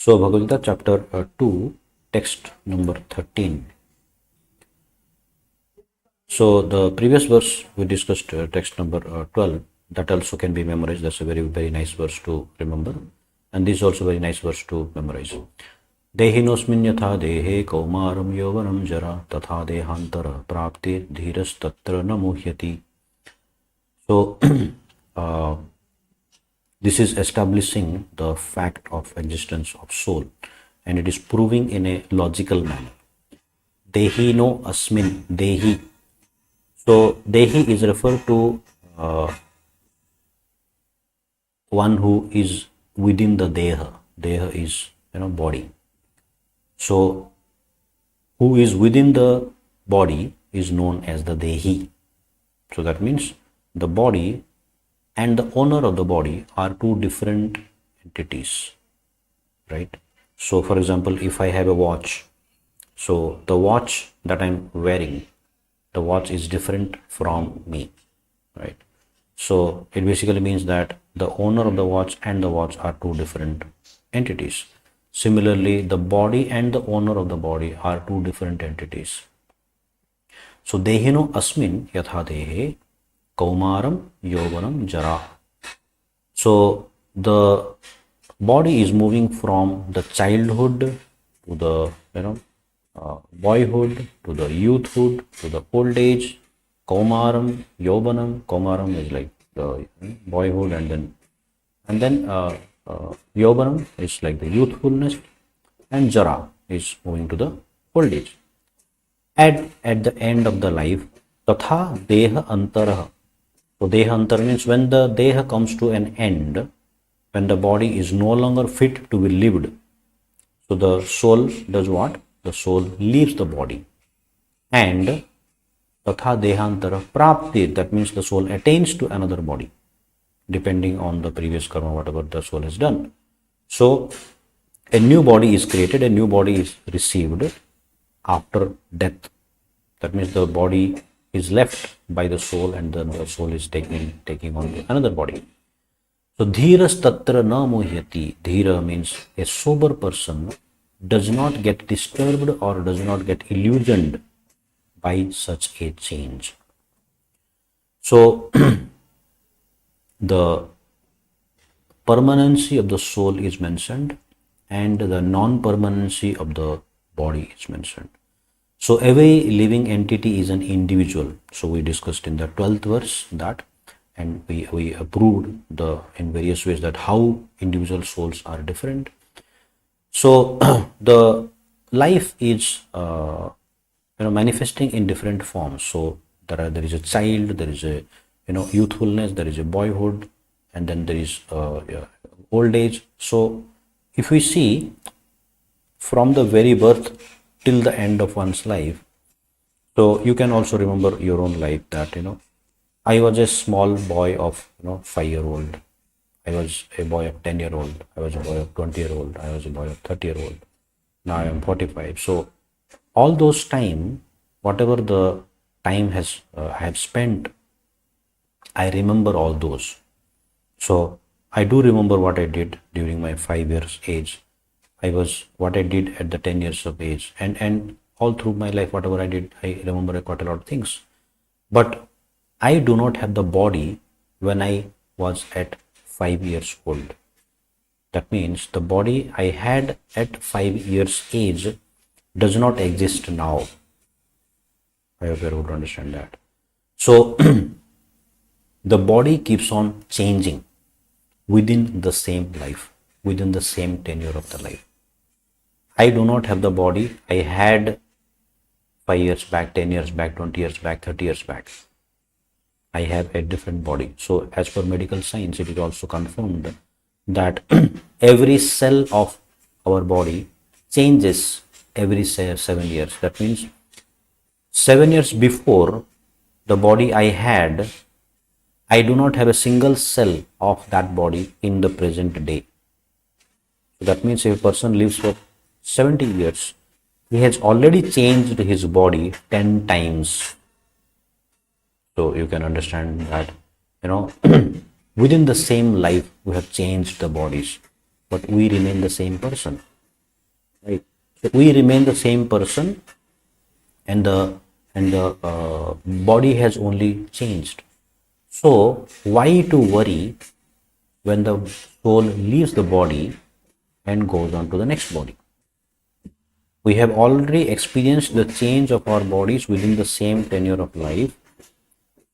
So Bhagavad Gita chapter 2, text number 13. So the previous verse we discussed, text number 12, that also can be memorized. That's a very nice verse to remember, and this is also very nice verse to memorize. Dehinosmin yatha dehe kaumaram yovanam jara tatha dehantara prapte dhiras tatra na muhyati. So this is establishing the fact of existence of soul, and it is proving in a logical manner. Dehi no asmin dehi. So dehi is referred to one who is within the deha. Deha is body. So who is within the body is known as the dehi. So that means the body and the owner of the body are two different entities, right? So for example, if I have a watch, so the watch that I'm wearing, the watch is different from me, right? So it basically means that the owner of the watch and the watch are two different entities. Similarly, the body and the owner of the body are two different entities. So dehino asmin yatha dehe kaumaram yovanam jara. So the body is moving from the childhood to the boyhood to the youthhood to the old age. Kaumaram, yovanam. Kaumaram is like the boyhood, and then yovanam is like the youthfulness, and jara is moving to the old age. At the end of the life, tatha deha antara. So deha antara means when the deha comes to an end, when the body is no longer fit to be lived. So the soul does what? The soul leaves the body, and tatha dehantara prapti, that means the soul attains to another body depending on the previous karma, whatever the soul has done. So a new body is created, a new body is received after death. That means the body is left by the soul, and then the soul is taking on another body. So dhiras tatra na muhyati. Dhira means a sober person does not get disturbed or does not get illusioned by such a change. So the permanency of the soul is mentioned, and the non-permanency of the body is mentioned. So every living entity is an individual. So we discussed in the 12th verse that, and we approved in various ways that how individual souls are different. So the life is manifesting in different forms. So there is a child, there is a youthfulness, there is a boyhood, and then there is old age. So if we see from the very birth till the end of one's life, so you can also remember your own life that I was a small boy of 5-year-old. I was a boy of 10-year-old. I was a boy of 20-year-old. I was a boy of 30-year-old. Now I am 45. So all those time, whatever the time I have spent, I remember all those. So I do remember what I did during my 5 years age. What I did at the 10 years of age, and all through my life, whatever I did, I remember quite a lot of things. But I do not have the body when I was at 5 years old. That means the body I had at 5 years age does not exist now. I hope you would understand that. So the body keeps on changing within the same life, within the same tenure of the life. I do not have the body I had 5 years back, 10 years back, 20 years back, 30 years back. I have a different body. So as per medical science, it is also confirmed that every cell of our body changes every 7 years. That means 7 years before the body I had, I do not have a single cell of that body in the present day. So that means if a person lives for 70 years, he has already changed his body 10 times. So you can understand that, within the same life, we have changed the bodies, but we remain the same person. right? So we remain the same person, and the body has only changed. So why to worry when the soul leaves the body and goes on to the next body? We have already experienced the change of our bodies within the same tenure of life.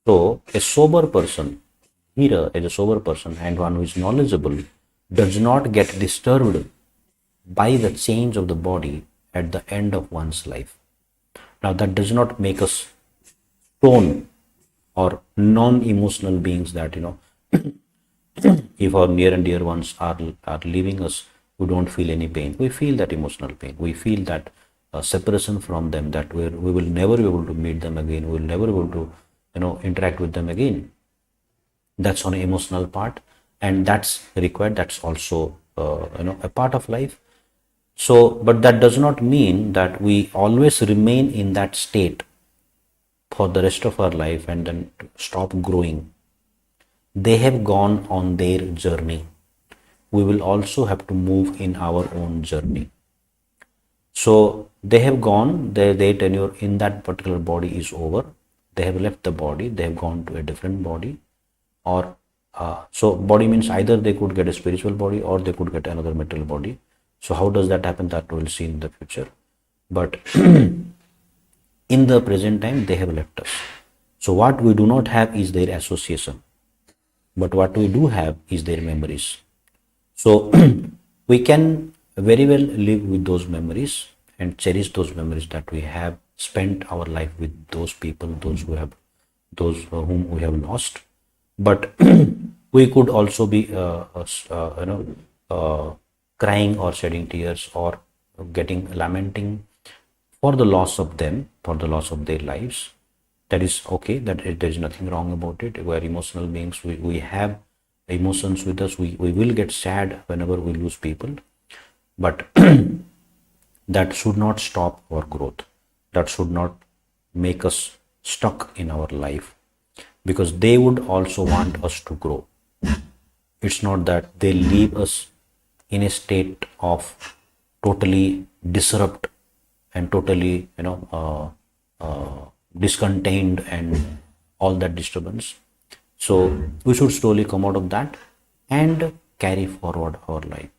So a sober person, here as a sober person and one who is knowledgeable, does not get disturbed by the change of the body at the end of one's life. Now that does not make us stone or non-emotional beings, that if our near and dear ones are leaving us, we don't feel any pain. We feel that emotional pain. We feel that separation from them, that we will never be able to meet them again. We will never be able to interact with them again. That's on an emotional part, and that's required. That's also a part of life. So but that does not mean that we always remain in that state for the rest of our life and then stop growing. They have gone on their journey. We will also have to move in our own journey. So they have gone, their tenure in that particular body is over. They have left the body, they have gone to a different body. Or so body means either they could get a spiritual body or they could get another material body. So how does that happen? That we'll see in the future. But in the present time, they have left us. So what we do not have is their association, but what we do have is their memories. So we can very well live with those memories and cherish those memories, that we have spent our life with those people, those whom we have lost. But we could also be crying or shedding tears or lamenting for the loss of them, for the loss of their lives. That is okay, there is nothing wrong about it. We are emotional beings. We have emotions with us. We will get sad whenever we lose people, but that should not stop our growth. That should not make us stuck in our life, because they would also want us to grow. It's not that they leave us in a state of totally disrupt and totally discontained and all that disturbance. So we should slowly come out of that and carry forward our life,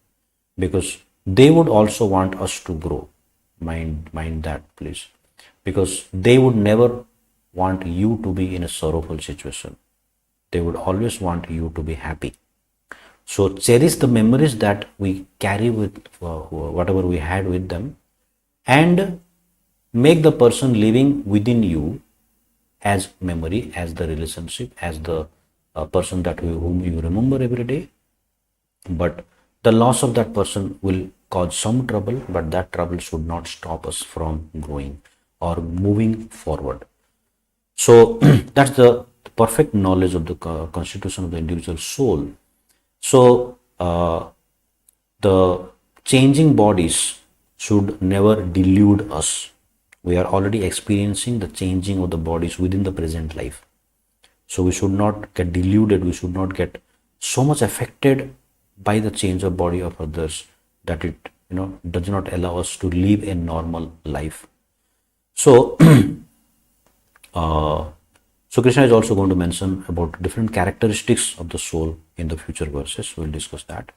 because they would also want us to grow. Mind that, please, because they would never want you to be in a sorrowful situation. They would always want you to be happy. So cherish the memories that we carry with whatever we had with them, and make the person living within you as memory, as the relationship, as the person whom you remember every day. But the loss of that person will cause some trouble, but that trouble should not stop us from growing or moving forward. So that's the perfect knowledge of the constitution of the individual soul. So the changing bodies should never delude us. We are already experiencing the changing of the bodies within the present life. So we should not get deluded. We should not get so much affected by the change of body of others that it does not allow us to live a normal life. So so Krishna is also going to mention about different characteristics of the soul in the future verses. We will discuss that.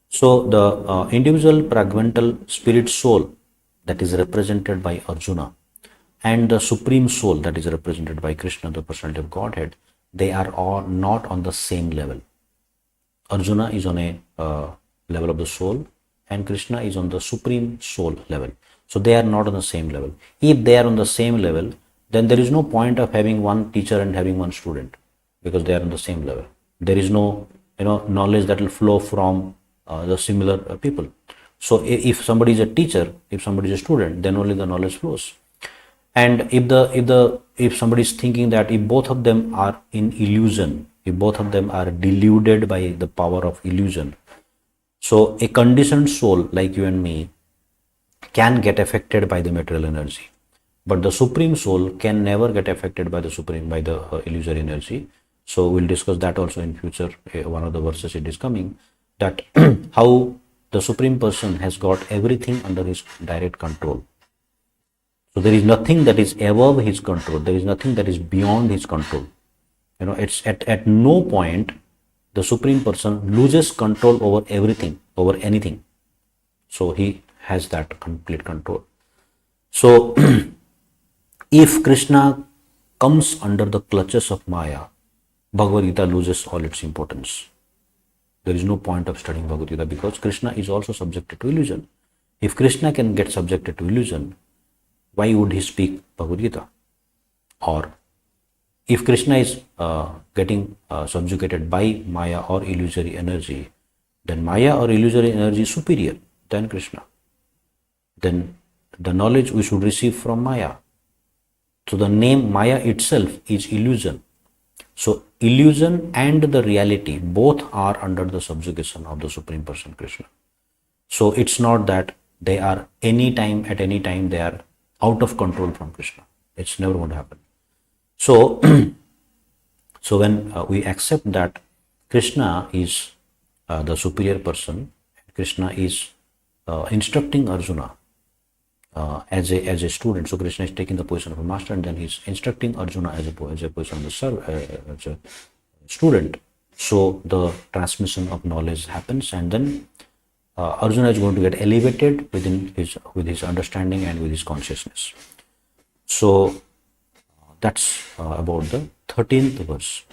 So the individual pragmatal spirit soul, that is represented by Arjuna, and the supreme soul, that is represented by Krishna, the personality of Godhead, they are all not on the same level. Arjuna is on a level of the soul, and Krishna is on the supreme soul level. So they are not on the same level. If they are on the same level, then there is no point of having one teacher and having one student, because they are on the same level. There is no knowledge that will flow from the similar people. So if somebody is a teacher, if somebody is a student, then only the knowledge flows. And if somebody is thinking that if both of them are in illusion, if both of them are deluded by the power of illusion, so a conditioned soul like you and me can get affected by the material energy, but the supreme soul can never get affected by the illusory energy. So we'll discuss that also in future. One of the verses it is coming, that how the Supreme Person has got everything under his direct control. So there is nothing that is above his control. There is nothing that is beyond his control. It's at no point the Supreme Person loses control over everything, over anything. So he has that complete control. So if Krishna comes under the clutches of Maya, Bhagavad Gita loses all its importance. There is no point of studying Bhagavad Gita because Krishna is also subjected to illusion. If Krishna can get subjected to illusion, why would he speak Bhagavad Gita? Or if Krishna is getting subjugated by Maya or illusory energy, then Maya or illusory energy is superior than Krishna. Then the knowledge we should receive from Maya. So the name Maya itself is illusion. So illusion and the reality both are under the subjugation of the Supreme Person Krishna. So it's not that they are at any time they are out of control from Krishna. It's never going to happen. So, so when we accept that Krishna is the superior person, Krishna is instructing Arjuna as a student. So Krishna is taking the position of a master, and then he's instructing Arjuna as a position of as a student. So the transmission of knowledge happens, and then Arjuna is going to get elevated with his understanding and with his consciousness. So that's about the 13th verse.